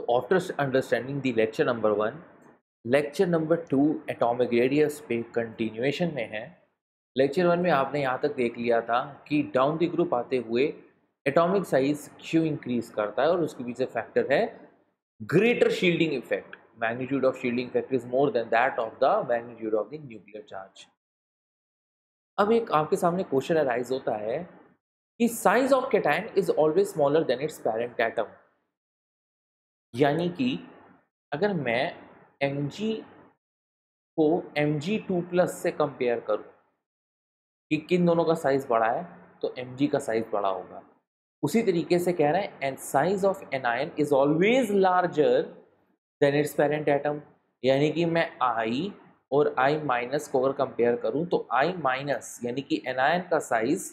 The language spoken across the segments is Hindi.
तो after understanding the lecture number 1, lecture number 2 atomic radius पे कंटिन्यूएशन में है। लेक्चर 1 में आपने यहाँ तक देख लिया था कि डाउन द ग्रुप आते हुए एटॉमिक साइज क्यों इंक्रीज करता है और उसके पीछे फैक्टर है greater shielding effect. Magnitude of shielding effect is more than that of the magnitude of the nuclear charge. अब एक आपके सामने क्वेश्चन अराइज होता है कि size of cation is always smaller than it's parent atom. यानी कि अगर मैं Mg को Mg2+ से कंपेयर करूं कि किन दोनों का साइज बड़ा है, तो Mg का साइज बड़ा होगा। उसी तरीके से कह रहे हैं and size of anion is always larger than it's parent atom. यानी कि मैं I और I- को अगर कंपेयर करूं तो I- यानी कि एनायन का साइज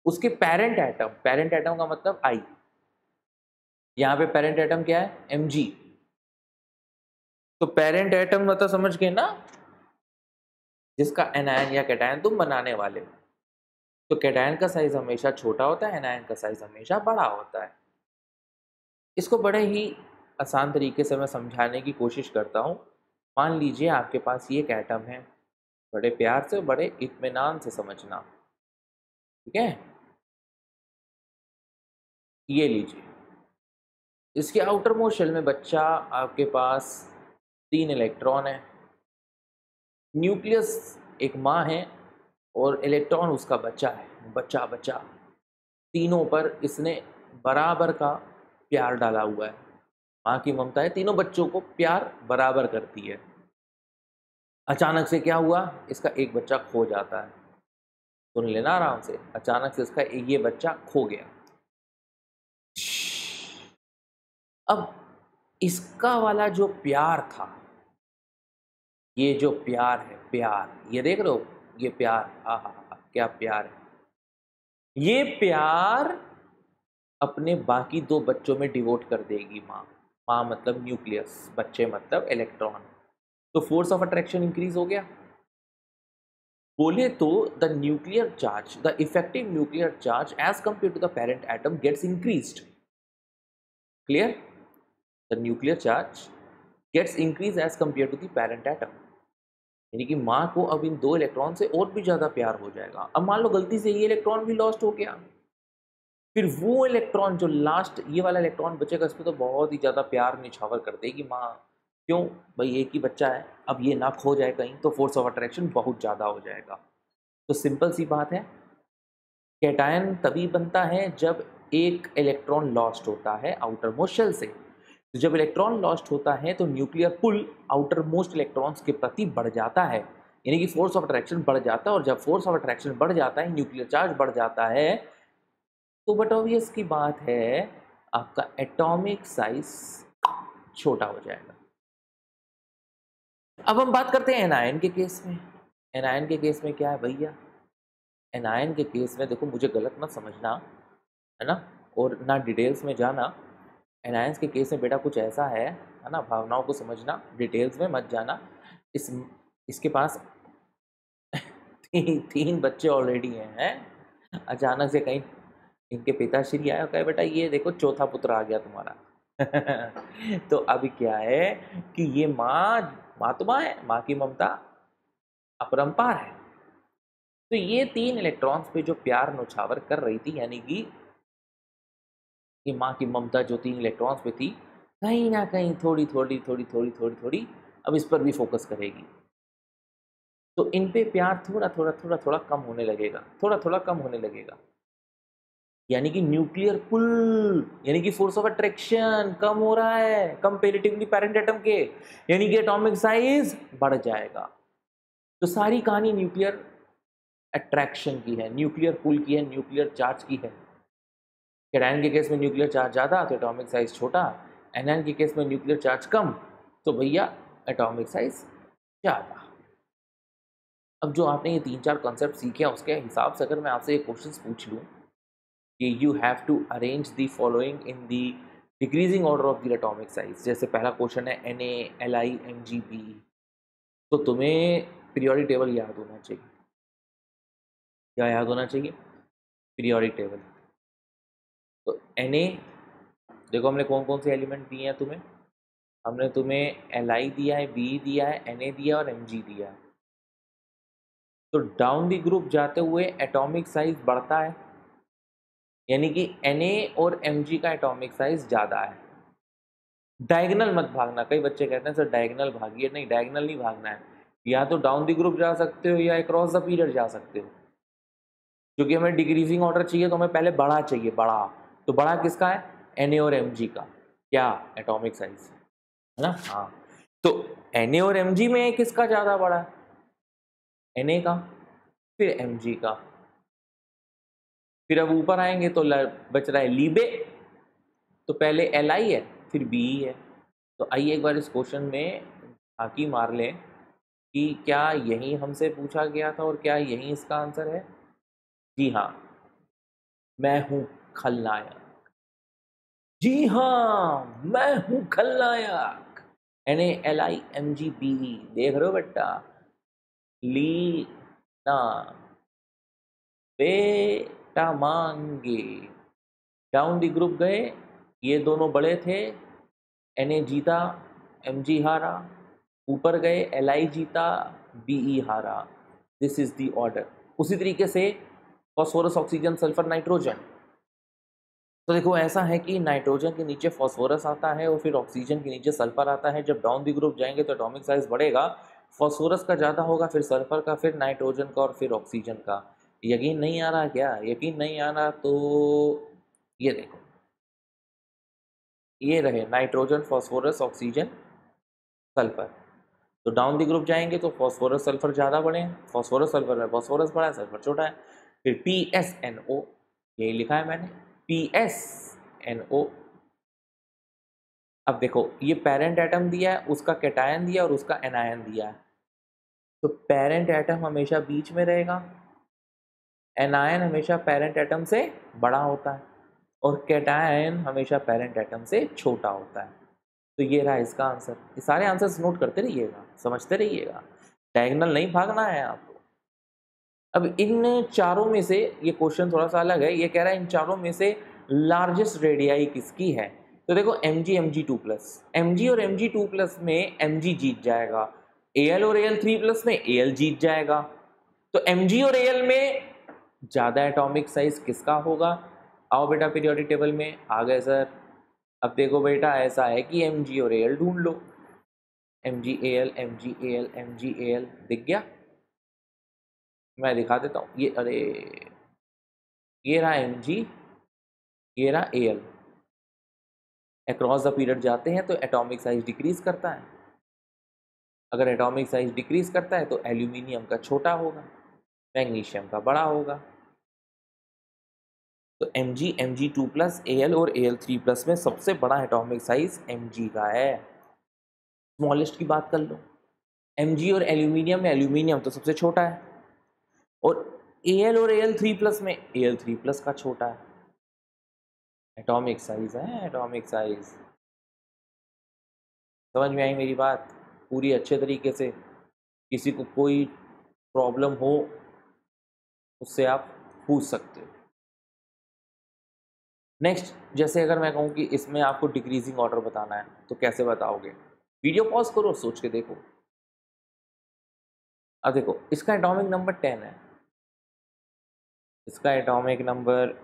उसके पेरेंट एटम का मतलब I, यहाँ पे पेरेंट एटम क्या है Mg, तो पेरेंट एटम मतलब समझ गए ना, जिसका एनायन या कैटायन तुम बनाने वाले हो। तो कैटायन का साइज हमेशा छोटा होता है, एनायन का साइज हमेशा बड़ा होता है। इसको बड़े ही आसान तरीके से मैं समझाने की कोशिश करता हूँ। मान लीजिए आपके पास ये एक एटम है, बड़े प्यार से बड़े इत्मीनान से समझना, ठीक है। ये लीजिए, इसके आउटर मोस्ट शेल में बच्चा आपके पास 3 इलेक्ट्रॉन है, न्यूक्लियस एक माँ है और इलेक्ट्रॉन उसका बच्चा है। बच्चा तीनों पर इसने बराबर का प्यार डाला हुआ है। माँ की ममता है, तीनों बच्चों को प्यार बराबर करती है। अचानक से क्या हुआ, इसका एक बच्चा खो जाता है। सुन लेना आराम से, अचानक से इसका ये बच्चा खो गया। अब इसका वाला जो प्यार था, ये जो प्यार है, प्यार ये देख रहे हो, ये प्यार, हा क्या प्यार है। ये प्यार अपने बाकी 2 बच्चों में डिवोट कर देगी माँ मतलब न्यूक्लियस, बच्चे मतलब इलेक्ट्रॉन। तो फोर्स ऑफ अट्रैक्शन इंक्रीज हो गया। बोले तो the nuclear charge, the effective nuclear charge as compare to the parent atom gets increased. Clear? The nuclear charge gets increase as compare to the parent atom. यानी कि माँ को अब इन 2 इलेक्ट्रॉन से और भी ज्यादा प्यार हो जाएगा। अब मान लो गलती से ये इलेक्ट्रॉन भी लॉस्ट हो गया, फिर वो इलेक्ट्रॉन जो लास्ट ये वाला इलेक्ट्रॉन बचेगा, इस पर तो बहुत ही ज़्यादा प्यार निछावर कर देगी माँ। क्यों भाई, एक ही बच्चा है, अब ये ना खो जाए कहीं, तो फोर्स ऑफ अट्रैक्शन बहुत ज़्यादा हो जाएगा। तो सिंपल सी बात है, कैटायन तभी बनता है जब एक इलेक्ट्रॉन लॉस्ट होता है आउटर मोस्ट शेल से। तो जब इलेक्ट्रॉन लॉस्ट होता है तो न्यूक्लियर पुल आउटर मोस्ट इलेक्ट्रॉन्स के प्रति बढ़ जाता है, यानी कि फोर्स ऑफ अट्रैक्शन बढ़ जाता है। और जब फोर्स ऑफ अट्रैक्शन बढ़ जाता है, न्यूक्लियर चार्ज बढ़ जाता है, तो बट ऑब्वियस की बात है आपका एटॉमिक साइज छोटा हो जाएगा। अब हम बात करते हैं एनायन के केस में। एनायन के केस में क्या है भैया, एनायन के केस में देखो, मुझे गलत मत समझना, है ना, और ना डिटेल्स में जाना। एनायंस के केस में बेटा कुछ ऐसा है ना, भावनाओं को समझना, डिटेल्स में मत जाना। इसके पास 3 बच्चे ऑलरेडी हैं। अचानक से कहीं इनके पिताश्री आए और कहे बेटा ये देखो चौथा पुत्र आ गया तुम्हारा। तो अभी क्या है कि ये माँ तो माँ है, माँ की ममता अपरंपार है। तो ये 3 इलेक्ट्रॉन्स पे जो प्यार नौछावर कर रही थी, यानी कि ये माँ की ममता जो 3 इलेक्ट्रॉन्स पे थी, कहीं ना कहीं थोड़ी अब इस पर भी फोकस करेगी। तो इन पे प्यार थोड़ा कम होने लगेगा, थोड़ा कम होने लगेगा। यानी कि न्यूक्लियर पुल, यानी कि फोर्स ऑफ अट्रैक्शन कम हो रहा है कंपेरेटिवली पेरेंट एटम के, यानी कि एटॉमिक साइज बढ़ जाएगा। तो सारी कहानी न्यूक्लियर अट्रैक्शन की है, न्यूक्लियर पुल की है, न्यूक्लियर चार्ज की है। कैटायन के केस में न्यूक्लियर चार्ज ज़्यादा तो एटॉमिक साइज छोटा, एनायन के केस में न्यूक्लियर चार्ज कम तो भैया एटॉमिक साइज ज़्यादा। अब जो आपने ये 3-4 कॉन्सेप्ट सीखे हैं, उसके हिसाब से अगर मैं आपसे ये क्वेश्चन पूछ लूँ कि you have to arrange the following in the decreasing order of the atomic size. जैसे पहला क्वेश्चन है Na Li Mg, तो तुम्हें पीरियोडिक टेबल याद होना चाहिए। क्या याद होना चाहिए? Periodic table. तो Na, देखो हमने कौन कौन से एलिमेंट दिए हैं तुम्हें, हमने तुम्हें Li दिया है, Be दिया है, Na दिया और Mg दिया है। तो डाउन दी ग्रुप जाते हुए एटॉमिक साइज बढ़ता है, यानी कि Na और Mg का एटॉमिक साइज ज़्यादा है। डायगोनल मत भागना, कई बच्चे कहते हैं सर डायगोनल भागिए, नहीं डायगोनल नहीं भागना है, या तो डाउन दी ग्रुप जा सकते हो या अक्रॉस द पीरियड जा सकते हो। क्योंकि हमें डिक्रीजिंग ऑर्डर चाहिए तो हमें पहले बड़ा चाहिए, बड़ा। तो बड़ा किसका है? Na और Mg का। क्या? एटॉमिक साइज, है ना? हाँ। तो Na और Mg में किसका ज़्यादा बड़ा है? Na का, फिर Mg का। फिर अब ऊपर आएंगे तो बच रहा है लीबे, तो पहले Li है फिर Be है। तो आइए एक बार इस क्वेश्चन में झांकी मार लें कि क्या यही हमसे पूछा गया था और क्या यही इसका आंसर है? जी हाँ, मैं हूं खलनायक। जी हाँ, मैं हूं खलनायक। NALIMGBE, देख रहे हो बेटा? ली ना बेटा मांगे। डाउन दी ग्रुप गए, ये दोनों बड़े थे, Na जीता, Mg हारा। ऊपर गए, Li जीता, Be हारा। This is the order. उसी तरीके से फॉस्फोरस, ऑक्सीजन, सल्फर, नाइट्रोजन। तो देखो ऐसा है कि नाइट्रोजन के नीचे फॉस्फोरस आता है और फिर ऑक्सीजन के नीचे सल्फर आता है। जब डाउन दी ग्रुप जाएंगे तो एटॉमिक साइज बढ़ेगा, फॉस्फोरस का ज़्यादा होगा, फिर सल्फर का, फिर नाइट्रोजन का और फिर ऑक्सीजन का। यकीन नहीं आ रहा क्या? यकीन नहीं आ रहा तो ये देखो, ये रहे नाइट्रोजन, फॉस्फोरस, ऑक्सीजन, सल्फर। तो डाउन दी ग्रुप जाएंगे तो फॉस्फोरस सल्फर ज़्यादा बड़े हैं, फॉस्फोरस सल्फर में फॉस्फोरस बड़ा है, सल्फर छोटा है। फिर PsNO, यही लिखा है मैंने, PsNO। अब देखो ये पेरेंट एटम दिया है, उसका कैटायन दिया और उसका एनायन दिया है। तो पेरेंट एटम हमेशा बीच में रहेगा, एनायन हमेशा पेरेंट एटम से बड़ा होता है और कैटायन हमेशा पेरेंट एटम से छोटा होता है। तो ये रहा इसका आंसर। ये सारे आंसर्स नोट करते रहिएगा, समझते रहिएगा, डायगोनल नहीं भागना है आपको। अब इन चारों में से ये क्वेश्चन थोड़ा सा अलग है, ये कह रहा है इन चारों में से लार्जेस्ट रेडियाई किसकी है? तो देखो Mg Mg और Mg2+ में Mg जीत जाएगा, Al और Al3+ में Al जीत जाएगा। तो Mg और Al में ज़्यादा एटॉमिक साइज किसका होगा? आओ बेटा पीरियोडिक टेबल में आ गए सर। अब देखो बेटा ऐसा है कि Mg और Al ढूंढ लो। MgAl MgAl MgAl दिख गया? मैं दिखा देता हूँ, ये अरे ये रहा Mg, ये रहा Al। अक्रॉस द पीरियड जाते हैं तो एटॉमिक साइज डिक्रीज करता है। अगर एटॉमिक साइज डिक्रीज करता है तो एल्यूमिनियम का छोटा होगा, मैग्नीशियम का बड़ा होगा। तो Mg Mg2+, Al और Al3+ में सबसे बड़ा एटॉमिक साइज Mg का है। स्मॉलेस्ट की बात कर लो, Mg और एल्यूमिनियम में एल्यूमिनियम तो सबसे छोटा है और Al और Al3+ में Al3+ का छोटा है। एटॉमिक साइज है, एटॉमिक साइज। समझ में आई मेरी बात पूरी अच्छे तरीके से? किसी को कोई प्रॉब्लम हो उससे आप पूछ सकते हो। नेक्स्ट, जैसे अगर मैं कहूँ कि इसमें आपको डिक्रीजिंग ऑर्डर बताना है तो कैसे बताओगे? वीडियो पॉज करो, सोच के देखो। अब देखो इसका एटॉमिक नंबर 10 है, इसका एटॉमिक नंबर,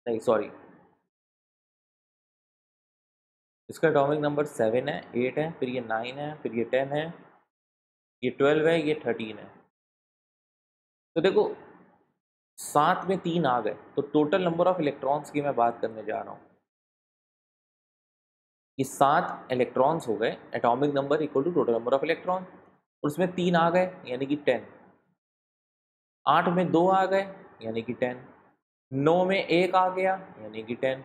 नहीं सॉरी, इसका एटॉमिक नंबर 7 है, 8 है, फिर ये 9 है, फिर ये 10 है, ये 12 है, ये 13 है। तो देखो 7 में 3 आ गए तो टोटल नंबर ऑफ इलेक्ट्रॉन्स की मैं बात करने जा रहा हूँ। ये 7 इलेक्ट्रॉन्स हो गए, atomic number equal to total number of electron, और उसमें 3 आ गए यानी कि 10। 8 में 2 आ गए यानी कि 10। 9 में 1 आ गया यानी कि 10।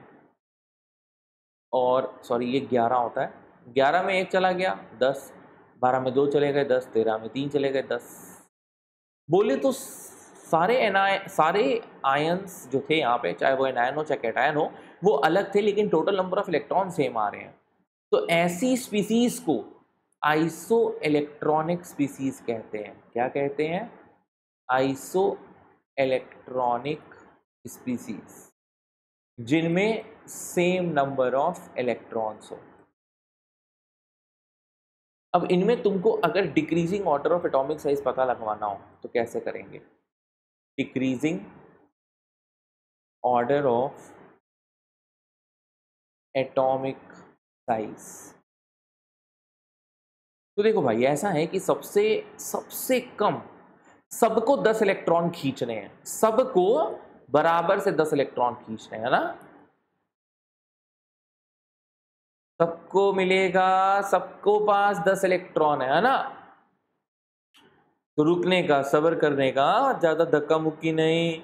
और सॉरी ये 11 होता है, 11 में 1 चला गया 10, 12 में 2 चले गए 10, 13 में 3 चले गए 10। बोले तो सारे आयंस जो थे यहाँ पे, चाहे वो एनायन हो चाहे कैटायन हो, वो अलग थे लेकिन total number of electron same आ रहे हैं। तो ऐसी स्पीसीज को आइसो इलेक्ट्रॉनिक स्पीसीज कहते हैं। क्या कहते हैं? आइसो इलेक्ट्रॉनिक स्पीसीज, जिनमें सेम नंबर ऑफ इलेक्ट्रॉन्स हो। अब इनमें तुमको अगर decreasing order of atomic size पता लगवाना हो तो कैसे करेंगे? Decreasing order of atomic size. तो देखो भाई ऐसा है कि सबसे सबसे कम सबको 10 इलेक्ट्रॉन खींचने हैं, सबको बराबर से 10 इलेक्ट्रॉन खींचने हैं ना, सबको मिलेगा, सबको पास 10 इलेक्ट्रॉन है ना। तो रुकने का, सब्र करने का, ज्यादा धक्का मुक्की नहीं।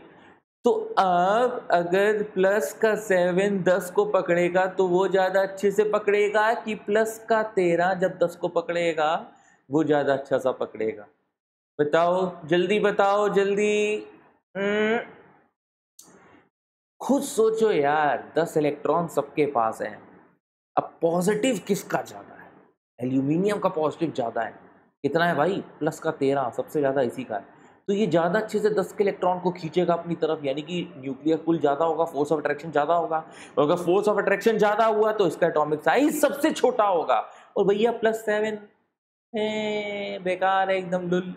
तो अब अगर प्लस का 7 10 को पकड़ेगा तो वो ज्यादा अच्छे से पकड़ेगा कि प्लस का 13 जब 10 को पकड़ेगा वो ज्यादा अच्छा सा पकड़ेगा? बताओ जल्दी, बताओ जल्दी। खुद सोचो यार, 10 इलेक्ट्रॉन सबके पास हैं। अब पॉजिटिव किसका ज्यादा है? एल्यूमिनियम का पॉजिटिव ज्यादा है। कितना है भाई? प्लस का 13, सबसे ज्यादा इसी का है। तो ये ज्यादा अच्छे से 10 के इलेक्ट्रॉन को खींचेगा अपनी तरफ, यानी कि न्यूक्लियर पुल ज्यादा होगा, फोर्स ऑफ अट्रैक्शन ज्यादा होगा। और अगर फोर्स ऑफ अट्रैक्शन ज्यादा हुआ तो इसका एटॉमिक साइज सबसे छोटा होगा। और भैया +7 बेकार है एकदम लुल,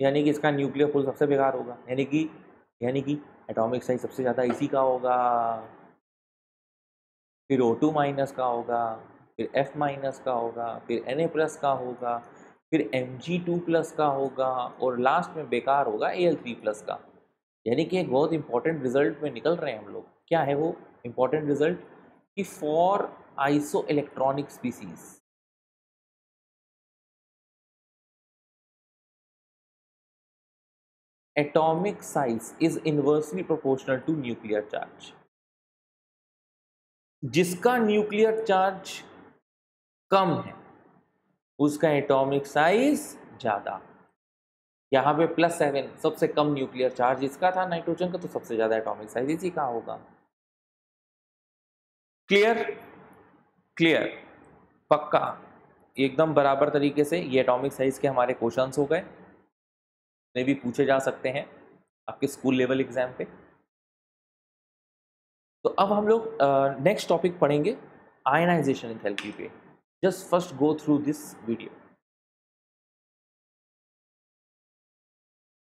यानी कि इसका न्यूक्लियर पुल सबसे बेकार होगा, यानी कि एटॉमिक साइज सबसे ज्यादा इसी का होगा। फिर O2 माइनस का होगा, फिर F माइनस का होगा, फिर Na प्लस का होगा, फिर Mg2 प्लस का होगा, और लास्ट में बेकार होगा Al3 प्लस का। यानी कि एक बहुत इंपॉर्टेंट रिजल्ट में निकल रहे हैं हम लोग। क्या है वो इंपॉर्टेंट रिजल्ट? कि for isoelectronic species atomic size is inversely proportional to nuclear charge. जिसका न्यूक्लियर चार्ज कम है उसका एटॉमिक साइज ज्यादा। यहाँ पे +7 सबसे कम न्यूक्लियर चार्ज इसका था नाइट्रोजन का, तो सबसे ज्यादा एटॉमिक साइज इसी का होगा। क्लियर? क्लियर, पक्का, एकदम बराबर तरीके से ये एटॉमिक साइज के हमारे क्वेश्चंस हो गए, में भी पूछे जा सकते हैं आपके स्कूल लेवल एग्जाम पे। तो अब हम लोग नेक्स्ट टॉपिक पढ़ेंगे आयनाइजेशन एंथैल्पी पे। Just first go through this video.